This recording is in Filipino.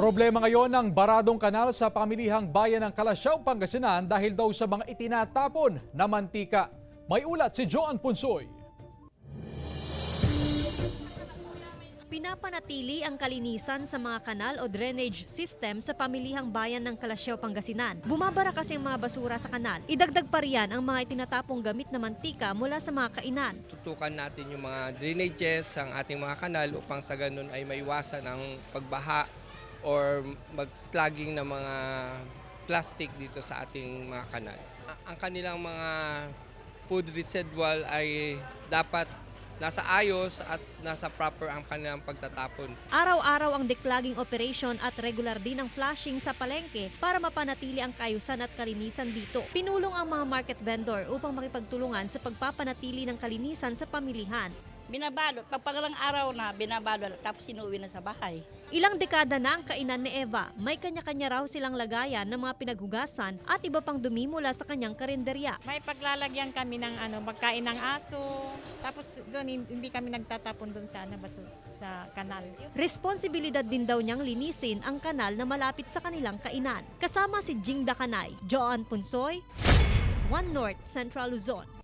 Problema ngayon ng baradong kanal sa pamilihang bayan ng Kalasyaw, Pangasinan dahil daw sa mga itinatapon na mantika. May ulat si Joan Punsoy. Pinapanatili ang kalinisan sa mga kanal o drainage system sa pamilihang bayan ng Kalasyaw, Pangasinan. Bumabara kasi ang mga basura sa kanal. Idagdag pa riyan ang mga itinatapong gamit na mantika mula sa mga kainan. Tutukan natin yung mga drainages ang ating mga kanal upang sa ganun ay maiwasan ang pagbaha or mag-plugging ng mga plastic dito sa ating mga canals. Ang kanilang mga food residual ay dapat nasa ayos at nasa proper ang kanilang pagtatapon. Araw-araw ang declogging operation at regular din ang flushing sa palengke para mapanatili ang kaayusan at kalinisan dito. Pinulong ang mga market vendor upang makipagtulungan sa pagpapanatili ng kalinisan sa pamilihan. Binabalot. Pagpalang araw na, binabalot tapos sinuwi na sa bahay. Ilang dekada na ang kainan ni Eva. May kanya-kanya raw silang lagayan ng mga pinaghugasan at iba pang dumi mula sa kanyang karinderya. May paglalagyan kami ng magkain ng aso. Tapos doon hindi kami nagtatapon doon sa sa kanal. Responsibilidad din daw niyang linisin ang kanal na malapit sa kanilang kainan. Kasama si Jing Dakanay, Joan Punsoy, One North, Central Luzon.